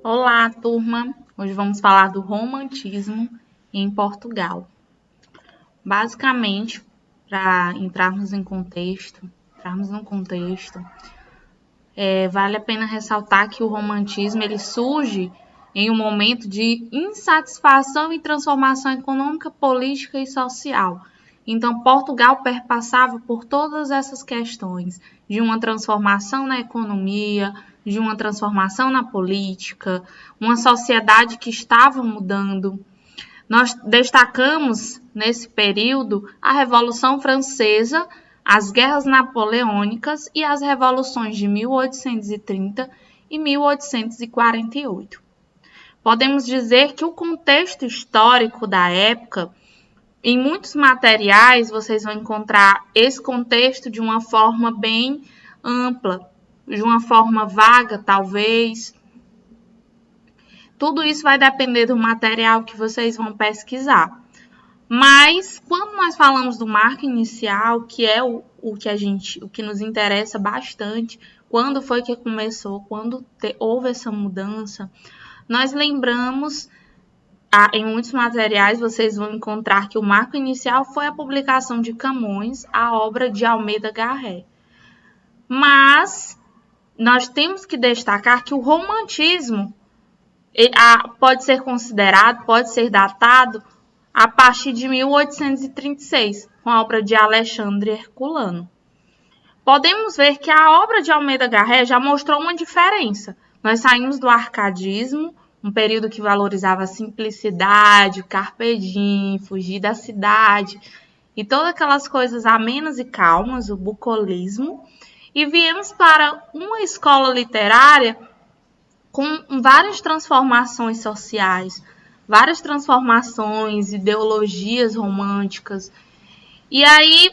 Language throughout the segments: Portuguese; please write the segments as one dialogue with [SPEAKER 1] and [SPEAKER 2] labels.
[SPEAKER 1] Olá, turma! Hoje vamos falar do romantismo em Portugal. Basicamente, para entrarmos no contexto, vale a pena ressaltar que o romantismo ele surge em um momento de insatisfação e transformação econômica, política e social. Então, Portugal perpassava por todas essas questões de uma transformação na economia, de uma transformação na política, uma sociedade que estava mudando. Nós destacamos nesse período a Revolução Francesa, as guerras napoleônicas e as revoluções de 1830 e 1848. Podemos dizer que o contexto histórico da época, em muitos materiais vocês vão encontrar esse contexto de uma forma bem ampla, de uma forma vaga, talvez. Tudo isso vai depender do material que vocês vão pesquisar. Mas quando nós falamos do marco inicial, que é o que nos interessa bastante, quando foi que começou, quando houve essa mudança, nós lembramos, em muitos materiais vocês vão encontrar que o marco inicial foi a publicação de Camões, a obra de Almeida Garré. Mas nós temos que destacar que o romantismo pode ser considerado, pode ser datado a partir de 1836, com a obra de Alexandre Herculano. Podemos ver que a obra de Almeida Garré já mostrou uma diferença. Nós saímos do arcadismo, um período que valorizava a simplicidade, o carpe diem, fugir da cidade e todas aquelas coisas amenas e calmas, o bucolismo, e viemos para uma escola literária com várias transformações sociais, várias transformações, ideologias românticas. E aí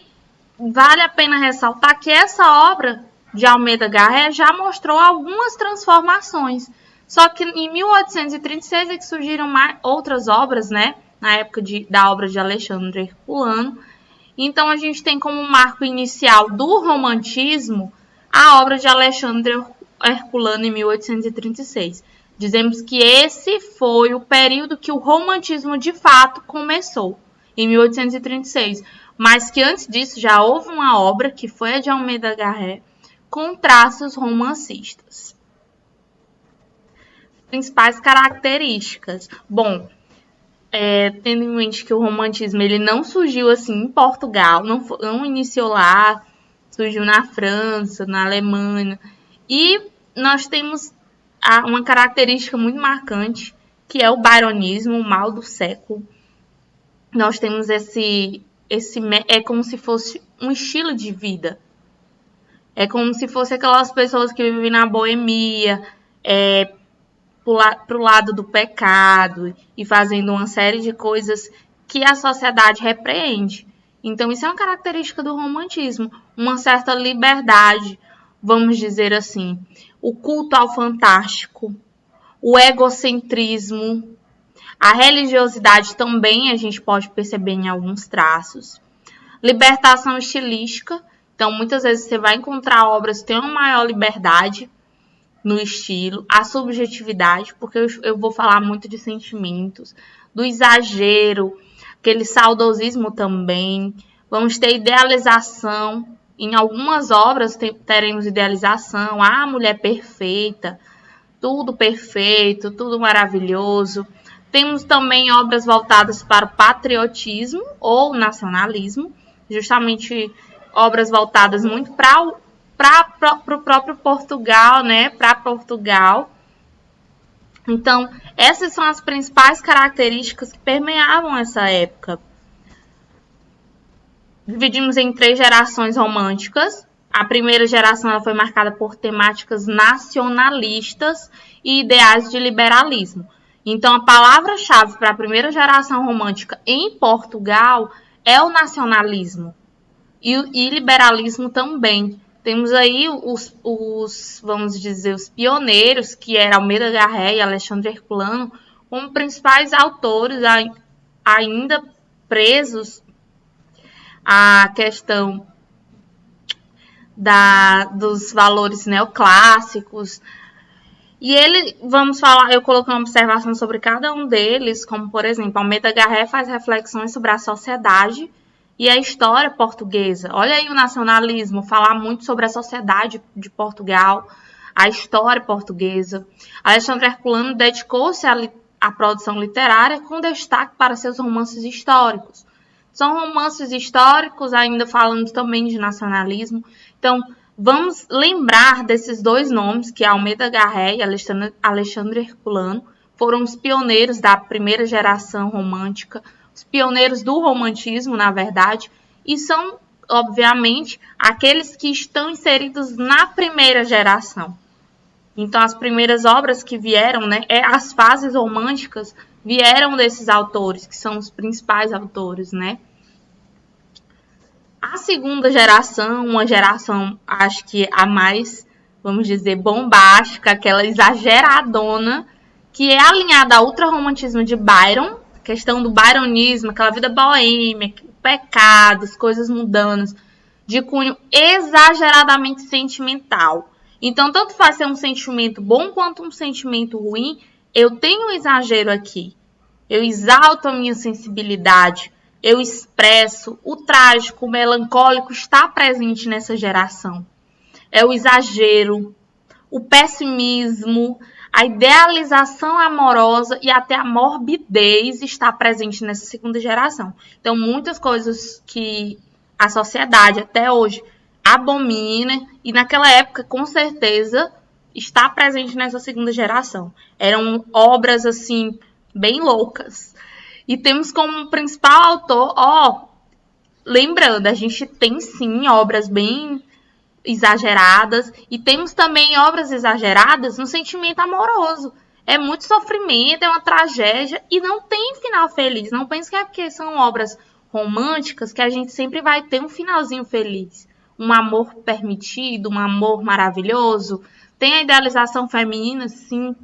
[SPEAKER 1] vale a pena ressaltar que essa obra de Almeida Garré já mostrou algumas transformações. Só que em 1836 é que surgiram outras obras, né? Na época da obra de Alexandre Herculano. Então a gente tem como marco inicial do romantismo a obra de Alexandre Herculano em 1836. Dizemos que esse foi o período que o romantismo de fato começou, em 1836. Mas que antes disso já houve uma obra, que foi a de Almeida Garré, com traços romancistas. Principais características. Bom, tendo em mente que o romantismo ele não surgiu assim em Portugal, não iniciou lá, surgiu na França, na Alemanha. E nós temos uma característica muito marcante, que é o byronismo, o mal do século. Nós temos é como se fosse um estilo de vida. É como se fosse aquelas pessoas que vivem na boemia, para o lado do pecado e fazendo uma série de coisas que a sociedade repreende. Então, isso é uma característica do romantismo, uma certa liberdade, vamos dizer assim. O culto ao fantástico, o egocentrismo, a religiosidade também a gente pode perceber em alguns traços. Libertação estilística, então muitas vezes você vai encontrar obras que têm uma maior liberdade no estilo, a subjetividade, porque eu vou falar muito de sentimentos, do exagero, aquele saudosismo também. Vamos ter idealização. Em algumas obras teremos idealização, a mulher perfeita, tudo perfeito, tudo maravilhoso. Temos também obras voltadas para o patriotismo ou nacionalismo, justamente obras voltadas muito para o próprio Portugal, né? Para Portugal. Então, essas são as principais características que permeavam essa época. Dividimos em 3 gerações românticas. A primeira geração ela foi marcada por temáticas nacionalistas e ideais de liberalismo. Então, a palavra-chave para a primeira geração romântica em Portugal é o nacionalismo e liberalismo também. Temos aí vamos dizer, os pioneiros, que eram Almeida Garré e Alexandre Herculano, como principais autores ainda presos à questão dos valores neoclássicos. E ele, vamos falar, eu coloquei uma observação sobre cada um deles, como por exemplo, Almeida Garré faz reflexões sobre a sociedade e a história portuguesa. Olha aí o nacionalismo, falar muito sobre a sociedade de Portugal, a história portuguesa. Alexandre Herculano dedicou-se à produção literária com destaque para seus romances históricos. São romances históricos, ainda falamos também de nacionalismo. Então, vamos lembrar desses dois nomes, que é Almeida Garré e Alexandre Herculano, foram os pioneiros da primeira geração romântica, os pioneiros do romantismo, na verdade, e são, obviamente, aqueles que estão inseridos na primeira geração. Então, as primeiras obras que vieram, né, as fases românticas vieram desses autores, que são os principais autores, né? A segunda geração, uma geração, acho que a mais, vamos dizer, bombástica, aquela exageradona, que é alinhada ao ultrarromantismo de Byron, questão do byronismo, aquela vida boêmia, pecados, coisas mundanas, de cunho exageradamente sentimental. Então, tanto faz ser um sentimento bom quanto um sentimento ruim, eu tenho um exagero aqui. Eu exalto a minha sensibilidade, eu expresso, o trágico, o melancólico está presente nessa geração. É o exagero, o pessimismo, a idealização amorosa e até a morbidez está presente nessa segunda geração. Então, muitas coisas que a sociedade até hoje abomina e naquela época, com certeza, está presente nessa segunda geração. Eram obras, assim, bem loucas. E temos como principal autor, lembrando, a gente tem sim obras bem exageradas e temos também obras exageradas no sentimento amoroso. É muito sofrimento, é uma tragédia e não tem final feliz. Não pense que é porque são obras românticas que a gente sempre vai ter um finalzinho feliz. Um amor permitido, um amor maravilhoso. Tem a idealização feminina, sim,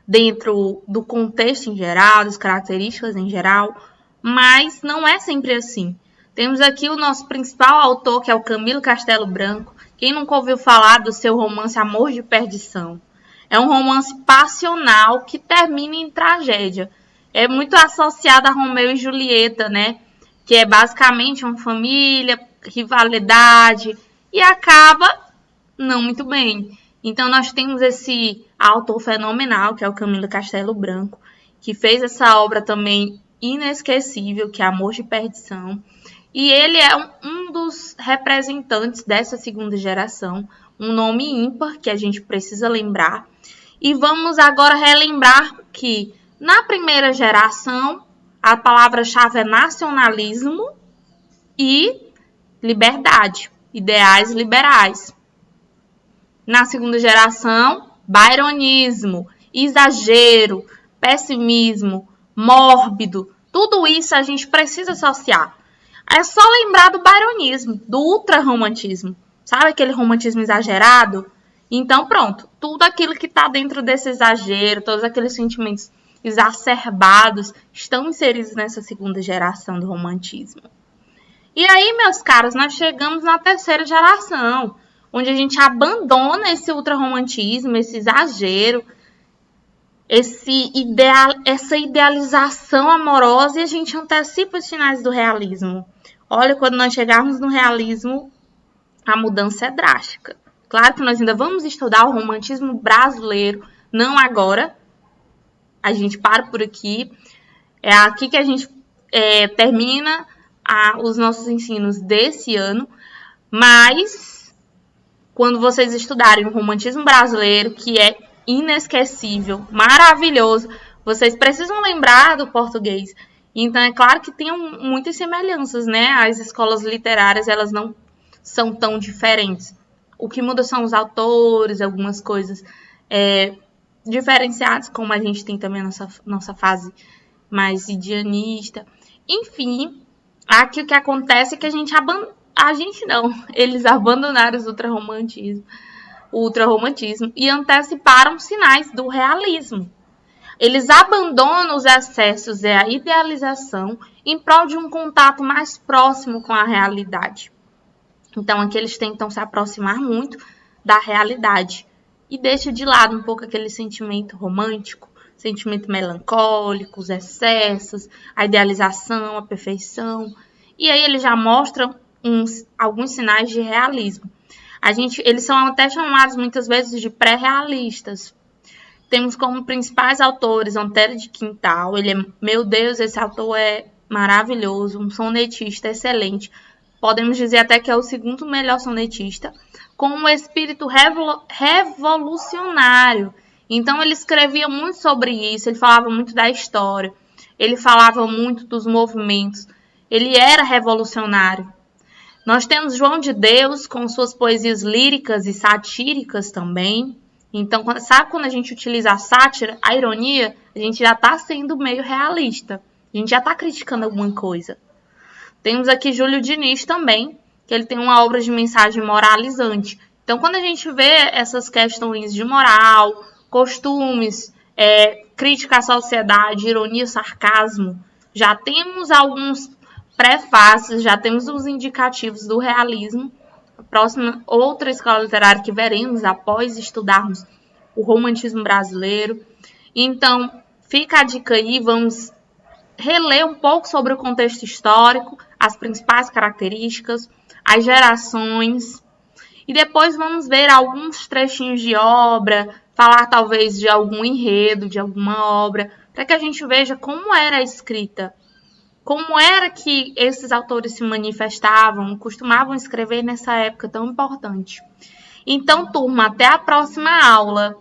[SPEAKER 1] dentro do contexto em geral, das características em geral, mas não é sempre assim. Temos aqui o nosso principal autor, que é o Camilo Castelo Branco. Quem nunca ouviu falar do seu romance Amor de Perdição? É um romance passional que termina em tragédia. É muito associado a Romeu e Julieta, né? Que é basicamente uma família, rivalidade, e acaba não muito bem. Então, nós temos esse autor fenomenal, que é o Camilo Castelo Branco, que fez essa obra também inesquecível, que é Amor de Perdição. E ele é um dos representantes dessa segunda geração, um nome ímpar que a gente precisa lembrar. E vamos agora relembrar que na primeira geração a palavra-chave é nacionalismo e liberdade, ideais liberais. Na segunda geração, byronismo, exagero, pessimismo, mórbido, tudo isso a gente precisa associar. É só lembrar do byronismo, do ultrarromantismo. Sabe aquele romantismo exagerado? Então, pronto. Tudo aquilo que está dentro desse exagero, todos aqueles sentimentos exacerbados, estão inseridos nessa segunda geração do romantismo. E aí, meus caros, nós chegamos na terceira geração, onde a gente abandona esse ultrarromantismo, esse exagero, essa idealização amorosa e a gente antecipa os finais do realismo. Olha, quando nós chegarmos no realismo, a mudança é drástica. Claro que nós ainda vamos estudar o romantismo brasileiro, não agora. A gente para por aqui. É aqui que a gente termina os nossos ensinos desse ano. Mas, quando vocês estudarem o romantismo brasileiro, que é inesquecível, maravilhoso, vocês precisam lembrar do português. Então, é claro que tem muitas semelhanças, né? As escolas literárias, elas não são tão diferentes. O que muda são os autores, algumas coisas diferenciadas, como a gente tem também a nossa fase mais indianista. Enfim, aqui o que acontece é que eles abandonaram o ultrarromantismo e anteciparam sinais do realismo. Eles abandonam os excessos e a idealização em prol de um contato mais próximo com a realidade. Então, aqui eles tentam se aproximar muito da realidade. e deixa de lado um pouco aquele sentimento romântico, sentimento melancólico, os excessos, a idealização, a perfeição. E aí ele já mostra alguns sinais de realismo. Eles são até chamados muitas vezes de pré-realistas. Temos como principais autores Antero de Quintal. Meu Deus, esse autor é maravilhoso, um sonetista excelente. Podemos dizer até que é o segundo melhor sonetista, com um espírito revolucionário. Então ele escrevia muito sobre isso, ele falava muito da história, ele falava muito dos movimentos, ele era revolucionário. Nós temos João de Deus com suas poesias líricas e satíricas também. Então, sabe quando a gente utiliza a sátira, a ironia, a gente já está sendo meio realista. A gente já está criticando alguma coisa. Temos aqui Júlio Diniz também, que ele tem uma obra de mensagem moralizante. Então, quando a gente vê essas questões de moral, costumes, crítica à sociedade, ironia, sarcasmo, já temos alguns prefácios, já temos os indicativos do realismo. A próxima, outra escola literária que veremos após estudarmos o romantismo brasileiro. Então, fica a dica aí, vamos reler um pouco sobre o contexto histórico, as principais características, as gerações, e depois vamos ver alguns trechinhos de obra, falar talvez de algum enredo, de alguma obra, para que a gente veja como era a escrita, como era que esses autores se manifestavam, costumavam escrever nessa época tão importante. Então, turma, até a próxima aula!